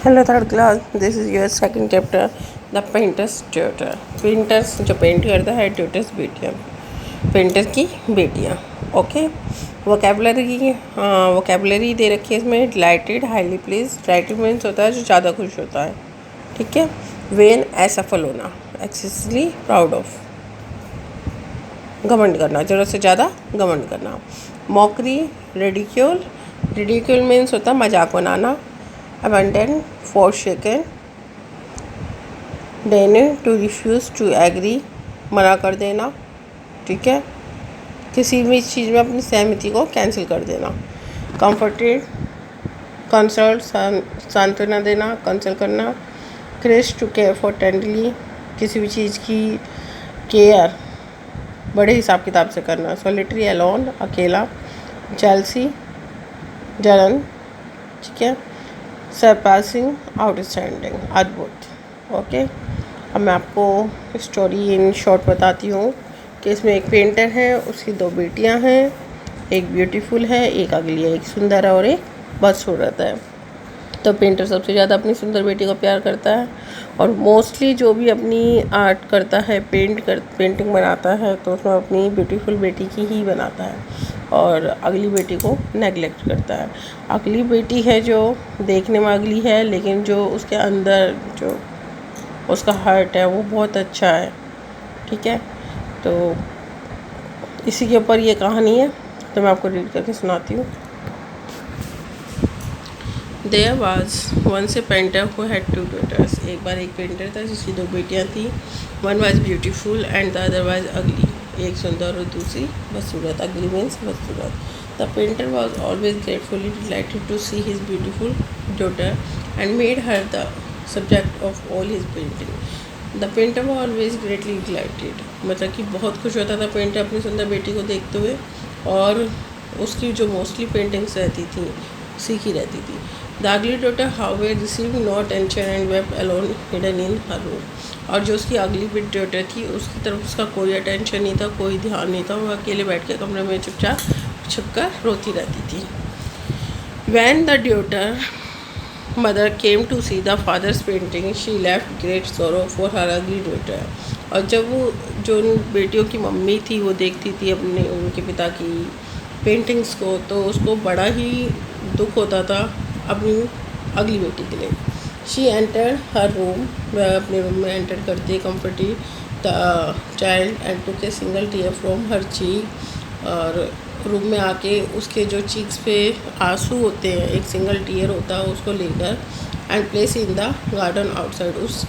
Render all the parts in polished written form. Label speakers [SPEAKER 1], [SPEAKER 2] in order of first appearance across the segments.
[SPEAKER 1] Hello third class, this is your second chapter, the painter's tutor. Painters जो paint करता है tutors बेटियाँ, painter की बेटियाँ. ओके, वोकेबलरी दे रखी है इसमें. Dilated, highly please. Dilated means होता है जो ज़्यादा खुश होता है. ठीक है. वेन, असफल होना. एक्सेसली प्राउड ऑफ, घमंड करना, ज़रूरत से ज़्यादा घमंड करना. Mockery, ridicule. रिडिक्यूल मीन्स होता है मजाक बनाना. abandon, forsaken. देने, टू रिफ्यूज़, टू एग्री, मना कर देना. ठीक है. किसी भी चीज़ में अपनी सहमति को कैंसिल कर देना. कंफर्टेड, कंसल्ट, सांत्वना देना, कंसल्ट करना. Cherish, to care for tenderly, किसी भी चीज़ की केयर बड़े हिसाब किताब से करना. सॉलिटरी, अलोन, अकेला. जेलसी, जलन. ठीक है. सरपासिंग, आउटस्टैंडिंग, अद्भुत. ओके, अब मैं आपको स्टोरी इन शॉर्ट बताती हूँ कि इसमें एक पेंटर है, उसकी दो बेटियाँ हैं. एक ब्यूटीफुल है, एक अगली है. एक सुंदर है और एक बदसूरत है. तो पेंटर सबसे ज़्यादा अपनी सुंदर बेटी को प्यार करता है और मोस्टली जो भी अपनी आर्ट करता है, पेंटिंग बनाता है तो उसमें अपनी ब्यूटीफुल बेटी की ही बनाता है और अगली बेटी को नेगलेक्ट करता है. अगली बेटी है जो देखने में अगली है, लेकिन जो उसके अंदर जो उसका हार्ट है वो बहुत अच्छा है. ठीक है. तो इसी के ऊपर ये कहानी है, तो मैं आपको रीड करके सुनाती हूँ. There was once a painter who had two daughters. एक बार एक पेंटर था जिसकी दो बेटियाँ थी. One was beautiful and the other was ugly. एक सुंदर और दूसरी बदसूरत. Ugly means बदसूरत. The painter was always gratefully delighted to see his beautiful daughter and made her the subject of all his painting. The painter was always greatly delighted. मतलब कि बहुत खुश होता था पेंटर अपनी सुंदर बेटी को देखते हुए और उसकी जो मोस्टली पेंटिंग्स रहती थी सीखी रहती थी. The ugly daughter, however, received no attention and wept alone, hidden in her room. और जो उसकी अगली बिट डॉटर थी उसकी तरफ उसका कोई अटेंशन नहीं था, कोई ध्यान नहीं था. वो अकेले बैठ के कमरे में चुपचाप छुपकर रोती रहती थी. When the daughter mother came to see the father's painting, she left great sorrow for her ugly daughter. और जब वो जो बेटियों की मम्मी थी वो देखती थी अपने उनके पिता की पेंटिंग्स को तो उसको बड़ा ही दुख होता था अपनी अगली बेटी के लिए. शी एंटर हर रूम, वह अपने रूम में एंटर करती comforted the child and took a single tear from her cheek. और रूम में आके उसके जो चीक्स पे आंसू होते हैं, एक सिंगल टीयर होता है, उसको लेकर and place in the garden outside. उस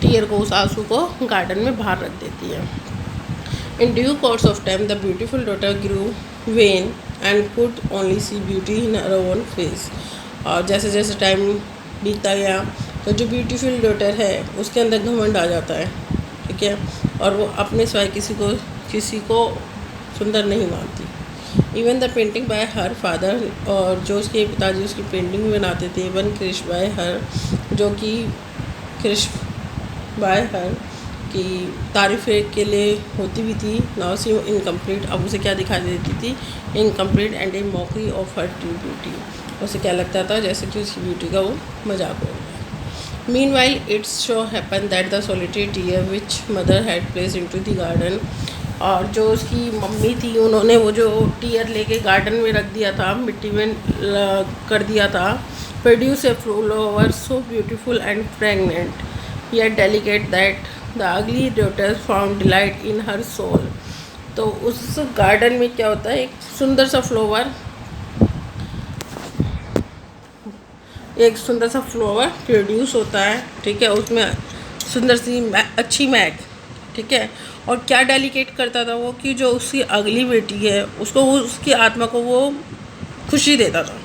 [SPEAKER 1] टीयर को, उस आंसू को गार्डन में बाहर रख देती है. In due course of time, the beautiful daughter grew vain and could only see beauty in her own face. और जैसे जैसे टाइम बीतता गया तो जो ब्यूटीफुल डॉटर है उसके अंदर घमंड आ जाता है. ठीक है. और वो अपने सिवाय किसी को सुंदर नहीं मानती. Even the painting bye her father, और जो उसके पिताजी उसकी पेंटिंग भी बनाते थे. वन क्रिश बाय हर, जो कि क्रिश बाय हर की तारीफ़ के लिए होती भी थी. नाउ सी इनकम्प्लीट, अब उसे क्या दिखाई देती थी, incomplete and A mockery of her true beauty. उसे क्या लगता था जैसे कि उसकी ब्यूटी का वो मजाक हो गया. Meanwhile it's so happen that the solitary tear which mother had place in to the garden. और जो उसकी मम्मी थी उन्होंने वो जो टीयर लेके गार्डन में रख दिया था, मिट्टी में कर दिया था. Produce a flower so beautiful and pregnant yet delicate that the ugly daughter found delight in her soul. तो उस गार्डन में क्या होता है, एक सुंदर सा फ्लावर प्रोड्यूस होता है. ठीक है. उसमें सुंदर सी अच्छी महक. ठीक है. और क्या डेलिकेट करता था वो कि जो उसकी अगली बेटी है उसको, उसकी आत्मा को वो खुशी देता था.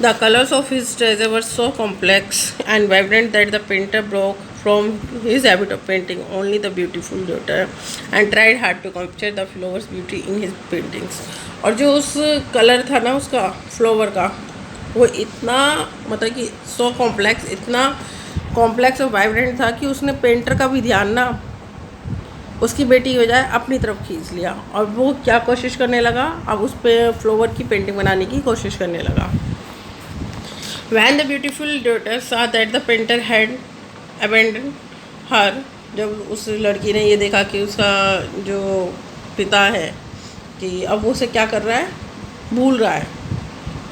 [SPEAKER 1] The colors of his treasure were so complex and vibrant that the painter broke from his habit of painting only the beautiful daughter and tried hard to capture the flower's beauty in his paintings. और जो उस colour था ना उसका flower का, वो इतना मतलब कि सो कॉम्प्लेक्स, इतना कॉम्प्लेक्स और वाइब्रेंट था कि उसने पेंटर का भी ध्यान ना उसकी बेटी की बजाय अपनी तरफ खींच लिया. और वो क्या कोशिश करने लगा, अब उस पे फ्लावर की पेंटिंग बनाने की कोशिश करने लगा. When the beautiful daughter saw that the painter had abandoned her, जब उस लड़की ने ये देखा कि उसका जो पिता है कि अब वो उसे क्या कर रहा है, भूल रहा है,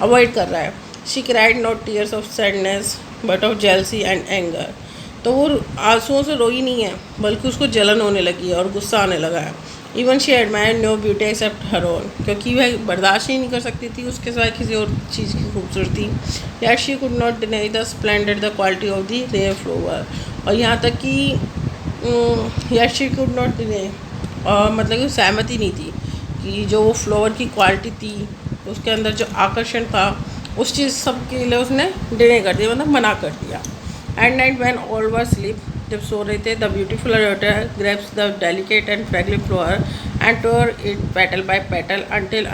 [SPEAKER 1] अवॉइड कर रहा है. She cried not tears of sadness but of jealousy and anger. तो वो आंसुओं से रोई नहीं है, बल्कि उसको जलन होने लगी है और गुस्सा आने लगा है. Even she admire no beauty except her own, क्योंकि वह बर्दाश्त ही नहीं कर सकती थी उसके सिवाय किसी और चीज़ की खूबसूरती. यार she could not deny the splendid the quality of the rare flower. और यहाँ तक कि यार शी कुड नॉट डिनाई, और मतलब कि सहमति नहीं थी कि जो वो फ्लावर की क्वालिटी थी, उसके अंदर जो आकर्षण था, उस चीज़ सब के लिए उसने डिने कर दिया, मतलब मना कर दिया. At night when all were sleep, जब सो रहे थे, the beautiful daughter grabs the delicate and fragile flower and tore it petal by petal until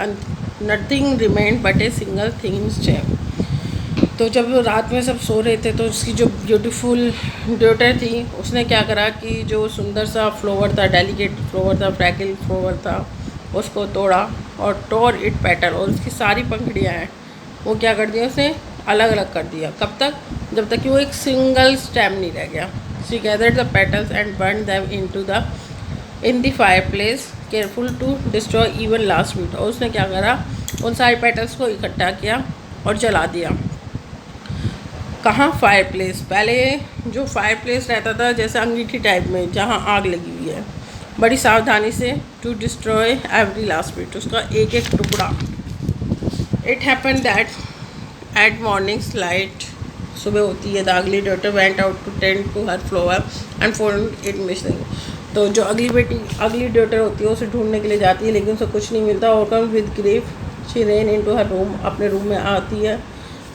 [SPEAKER 1] nothing remained but a single thing stem. तो जब रात में सब सो रहे थे तो उसकी जो ब्यूटीफुल डॉटर थी, उसने क्या करा कि जो सुंदर सा फ्लावर था, डेलिकेट फ्लावर था, फ्रैगल फ्लावर था, उसको तोड़ा और टोर इट पेटल, और उसकी सारी पंखड़ियाँ हैं वो क्या कर दिया, उसने अलग अलग कर दिया. कब तक? जब तक कि वो एक सिंगल स्टेम नहीं रह गया. She gathered the petals and burn them in the fireplace careful to destroy even last meat. और उसने क्या करा, उन सारे पेटल्स को इकट्ठा किया और जला दिया. कहाँ? Fire place. पहले जो फायर प्लेस रहता था जैसे अंगीठी टाइप में, जहाँ आग लगी हुई है, बड़ी सावधानी से to destroy every last bit, उसका एक एक टुकड़ा. It happen that at morning's light, सुबह होती है, the ugly daughter went out to tend to her flower and found it missing. तो जो अगली डॉटर होती है उसे ढूंढने के लिए जाती है, लेकिन उसे कुछ नहीं मिलता. Overcome with grief she ran into her room, अपने रूम में आती है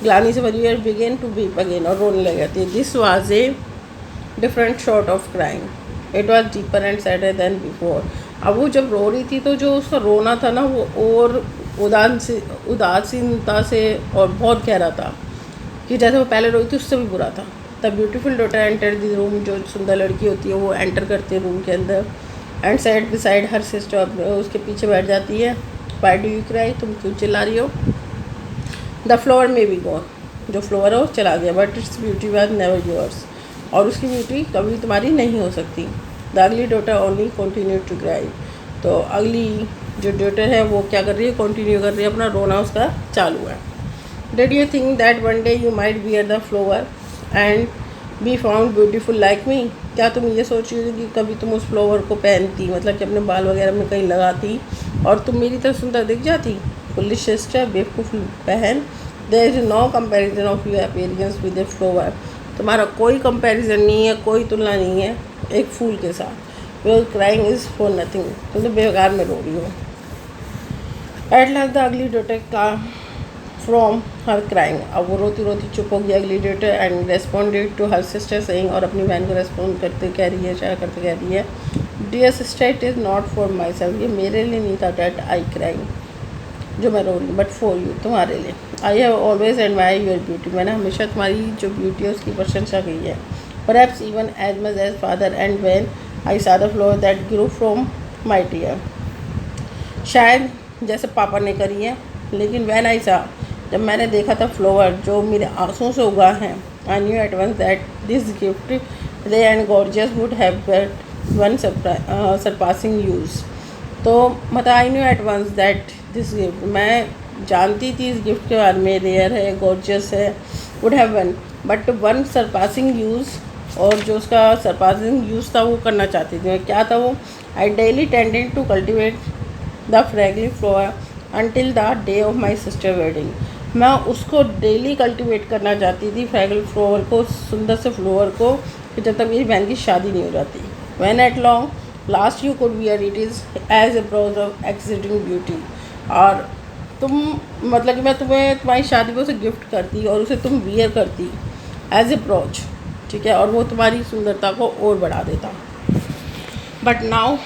[SPEAKER 1] ग्लानी से भरी हुई, बिगेन टू वीप अगेन, और रोने लग जाती है. This was a different sort of crying, it was deeper and sadder than before. अब वो जब रो रही थी तो जो उसका रोना था ना, वो और उदासीनता से और बहुत गहरा था, कि जैसे वो पहले रोई थी उससे भी बुरा था. The beautiful daughter enter the room, जो सुंदर लड़की होती है वो एंटर करती है रूम के अंदर, and side beside her sister, उसके पीछे बैठ जाती है. व्हाई डू यू क्राई, तुम क्यों चिल्ला रही हो? द फ्लावर में बी गॉन, जो फ्लावर है वो चला गया, but its beauty was never yours, और उसकी ब्यूटी कभी तुम्हारी नहीं हो सकती. The ugly daughter only continue to cry. तो अगली जो डॉटर है वो क्या कर रही है, कंटिन्यू कर रही है, अपना रोना उसका चालू है. Did you think that one day you might wear the flower and be found beautiful like me. क्या तुम ये सोच रही हो कि कभी तुम उस फ्लावर को पहनती, मतलब कि अपने बाल वगैरह में कहीं लगाती और तुम मेरी तरह सुंदर दिख जाती? फुलिश सिस्टर, बेवकूफ़ बहन. There is no comparison of your appearance with a flower. तुम्हारा कोई कंपैरिजन नहीं है, कोई तुलना नहीं है एक फूल के साथ. Your crying is for nothing, तुम तो बेकार में रो रही हो. At last the ugly daughter का फ्रॉम हर क्राइंग, अब वो रोती रोती चुप हो गई ugly daughter, and responded to her sister saying, और अपनी बहन को रेस्पॉन्ड करते कह रही है, शेयर करते कह रही है, dear sister it is not for myself, ये मेरे लिए नहीं था डैट आई क्राइंग, जो मैं रो रही हूँ, बट फॉर यू, तुम्हारे लिए. I have always admire your beauty, मैंने हमेशा तुम्हारी जो ब्यूटी है उसकी प्रशंसा की है. Perhaps even as much as father, and when I saw the flower that grew from my tear, शायद जैसे पापा ने करी है, लेकिन व्हेन आई सॉ, जब मैंने देखा था फ्लावर जो मेरे आंसुओं से उगा है, I knew at once that this gift rare and gorgeous would have won surpassing use. तो मतलब I knew at once that this gift, मैं जानती थी इस गिफ्ट के बारे में, रेयर है, गॉर्जियस है, would have one but one surpassing use, और जो उसका सरपासिंग यूज़ था वो करना चाहती थी. क्या था वो? I daily tended to cultivate the fragile flower until the day of my sister wedding. मैं उसको डेली कल्टिवेट करना चाहती थी, फ्रेगल फ्लावर को, सुंदर से फ्लावर को, कि जब तक मेरी बहन की शादी नहीं हो जाती. When at long last you could wear it is as a brooch of exciting beauty, और तुम मतलब कि मैं तुम्हें तुम्हारी शादी में उसे गिफ्ट करती और उसे तुम वियर करती एज ए ब्राउज, ठीक है, और वो तुम्हारी सुंदरता को और बढ़ा देता. But now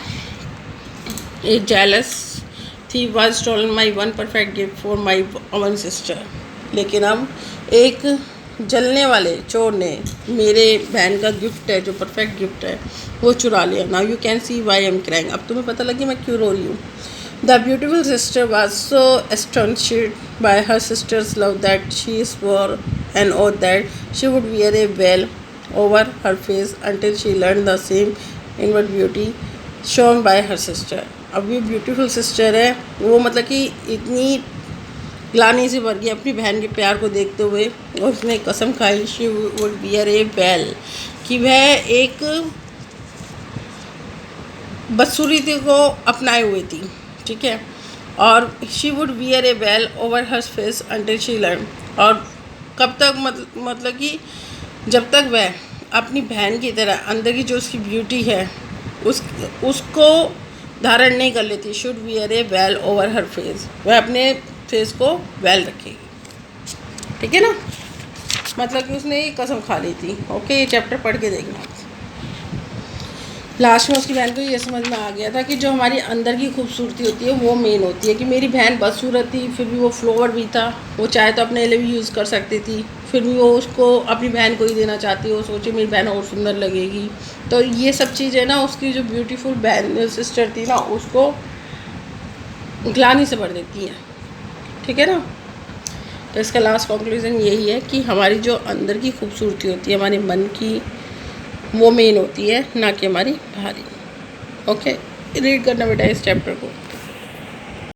[SPEAKER 1] a jealous thief was stolen my one perfect gift for my one sister. लेकिन अब एक जलने वाले चोर ने मेरे बहन का गिफ्ट है, जो परफेक्ट गिफ्ट है, वो चुरा लिया. Now you can see why am crying, अब तुम्हें पता लगी मैं क्यों रो रही हूँ. The beautiful sister was so astonished by her sister's love that she swore an oath that she would wear a veil over her face until she learned the same inward beauty shown by her sister. अब ये beautiful sister है, वो मतलब कि इतनी ग्लानी से भर गई अपनी बहन के प्यार को देखते हुए, और उसने कसम खाई she would wear A well, कि वह एक बदसूरती को अपनाए हुए थी, ठीक है। और she would wear A well over her face until she learn, और कब तक मतलब कि जब तक वह अपनी बहन की तरह अंदर की जो उसकी ब्यूटी है उसको धारण नहीं कर लेती। Should wear A well over her face, वह अपने फेस को वेल रखेगी, ठीक है ना। मतलब कि उसने ये कसम खा ली थी। ओके, ये चैप्टर पढ़ के देखना। लास्ट में उसकी बहन को ये समझ में आ गया था कि जो हमारी अंदर की खूबसूरती होती है वो मेन होती है। कि मेरी बहन बदसूरत थी, फिर भी वो फ्लावर भी था, वो चाहे तो अपने लिए भी यूज़ कर सकती थी, फिर भी वो उसको अपनी बहन को ही देना चाहती है। वो सोचे मेरी बहन और सुंदर लगेगी। तो ये सब चीज़ें ना उसकी जो ब्यूटीफुल बहन सिस्टर थी ना, उसको ग्लानि से भर देती हैं, ठीक है ना। तो इसका लास्ट कंक्लूजन यही है कि हमारी जो अंदर की खूबसूरती होती है, हमारे मन की, वो मेन होती है, ना कि हमारी बाहरी। ओके, रीड करना बेटा इस चैप्टर को।